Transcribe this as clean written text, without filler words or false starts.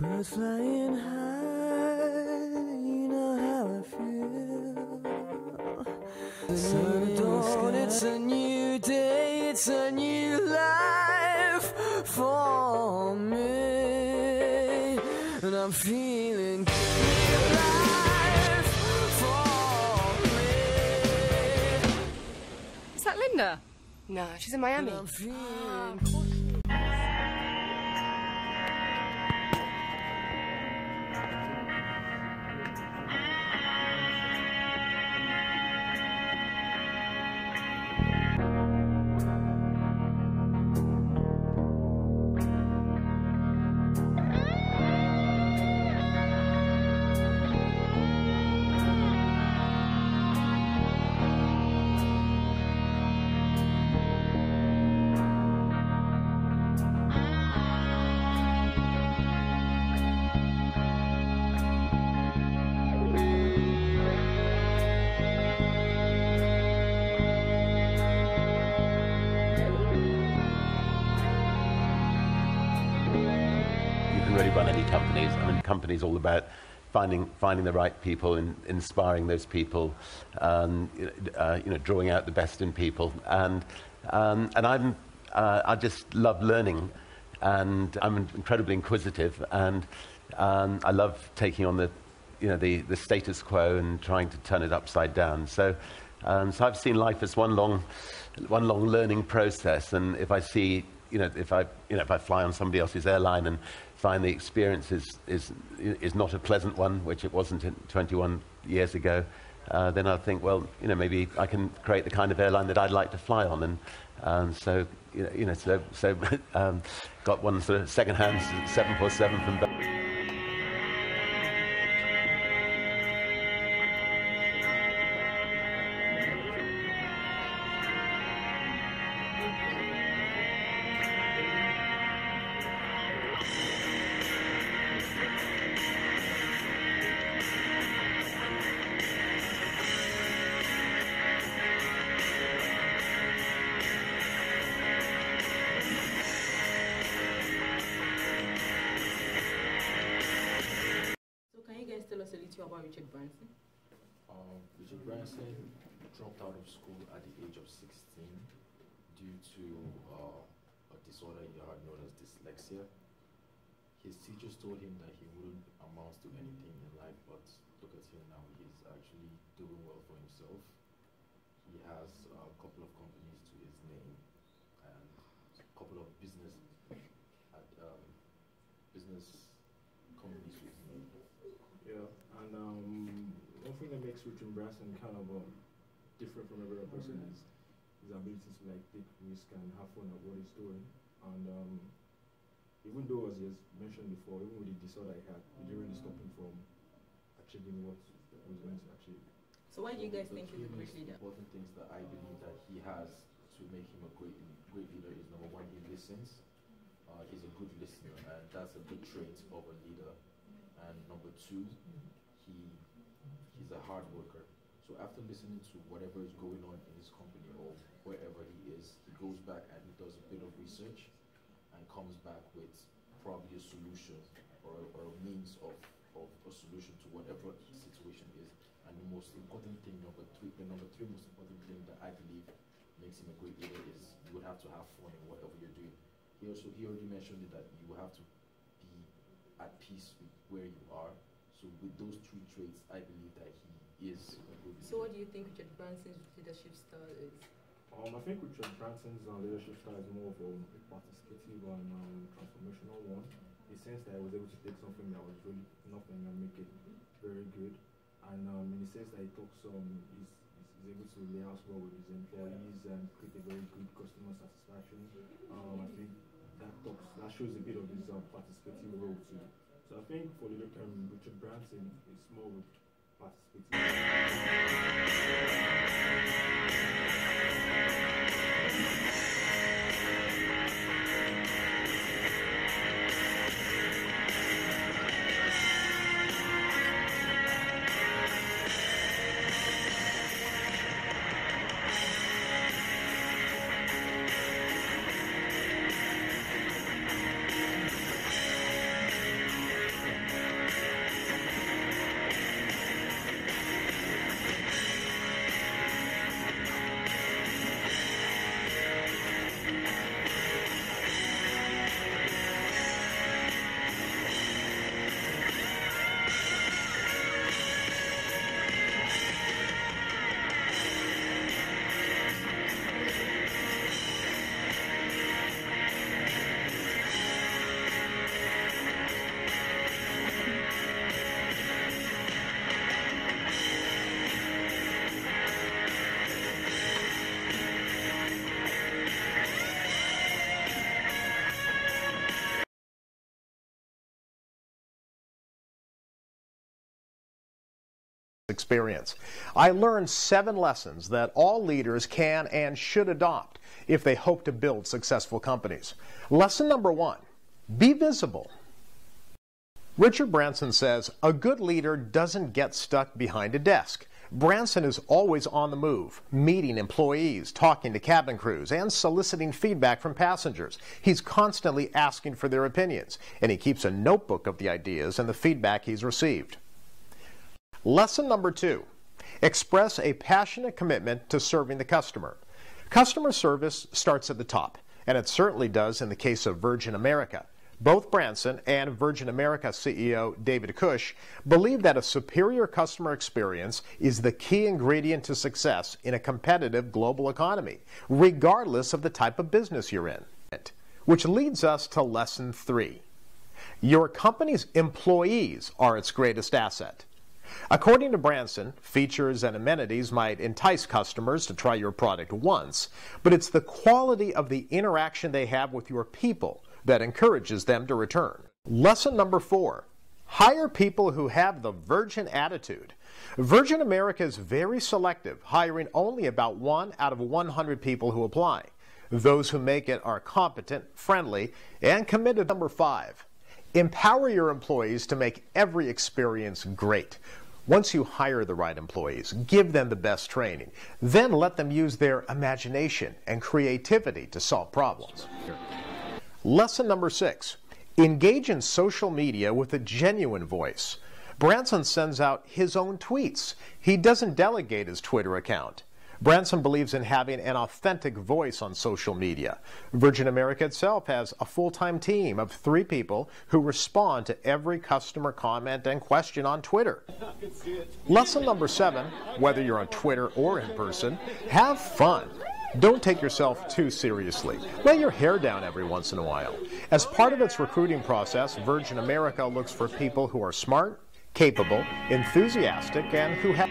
Birds flying high, you know how I feel. Sun in the sky. It's a new day, it's a new life for me, and I'm feeling good. Life for me. Is that Linda? No, she's in Miami. I'm feeling really run any companies. I mean, companies all about finding the right people and inspiring those people, drawing out the best in people. And I just love learning, and I'm incredibly inquisitive, and I love taking on the status quo and trying to turn it upside down. So I've seen life as one long learning process, and if I see, if I fly on somebody else's airline and find the experience is not a pleasant one, which it wasn't 21 years ago, then I'll think, well, maybe I can create the kind of airline that I'd like to fly on, and so got one sort of second-hand 747 from. Tell us a little about Richard Branson. Richard Branson dropped out of school at the age of 16 due to a disorder he had known as dyslexia. His teachers told him that he wouldn't amount to anything in life, but look at him now, he's actually doing well for himself. He has a couple of companies to his name and a couple of business companies to his name. Yeah, and one thing that makes Richard Branson kind of different from every other person is his ability to take risk and have fun at what he's doing. And even though, as he has mentioned before, even with the disorder he had, it didn't really stop him from achieving what he was going to achieve. So why do you guys think he's a great leader? Important things that I believe that he has to make him a great leader is, number one, he listens. He's a good listener, and that's a good trait of a leader. And number two, he's a hard worker. So after listening to whatever is going on in his company or wherever he is, he goes back and he does a bit of research and comes back with probably a solution or a means of a solution to whatever the situation is. And the most important thing, the number three most important thing that I believe makes him a great leader is you would have to have fun in whatever you're doing. He already mentioned it, that you will have to be at peace with where you are. So with those three traits, I believe that he is a good leader. So what do you think Richard Branson's leadership style is? I think Richard Branson's leadership style is more of a participative and transformational one. In the sense that he was able to take something that was really nothing and make it very good. And in the sense that he talks, he's able to liaise well with his employees and create a very good customer satisfaction. I think that shows a bit of his participative role too. So I think for Richard Branson, it's more with experience. I learned 7 lessons that all leaders can and should adopt if they hope to build successful companies. Lesson number 1, be visible. Richard Branson says, a good leader doesn't get stuck behind a desk. Branson is always on the move, meeting employees, talking to cabin crews, and soliciting feedback from passengers. He's constantly asking for their opinions, and he keeps a notebook of the ideas and the feedback he's received. Lesson number 2, express a passionate commitment to serving the customer. Customer service starts at the top, and it certainly does in the case of Virgin America. Both Branson and Virgin America CEO David Cush believe that a superior customer experience is the key ingredient to success in a competitive global economy, regardless of the type of business you're in. Which leads us to lesson 3. Your company's employees are its greatest asset. According to Branson, features and amenities might entice customers to try your product once, but it's the quality of the interaction they have with your people that encourages them to return. Lesson number 4, hire people who have the Virgin attitude. Virgin America is very selective, hiring only about 1 out of 100 people who apply. Those who make it are competent, friendly, and committed. Number 5, empower your employees to make every experience great. Once you hire the right employees, give them the best training. Then let them use their imagination and creativity to solve problems. Lesson number 6, engage in social media with a genuine voice. Branson sends out his own tweets. He doesn't delegate his Twitter account. Branson believes in having an authentic voice on social media. Virgin America itself has a full-time team of 3 people who respond to every customer comment and question on Twitter. Lesson number 7, whether you're on Twitter or in person, have fun. Don't take yourself too seriously. Let your hair down every once in a while. As part of its recruiting process, Virgin America looks for people who are smart, capable, enthusiastic, and who have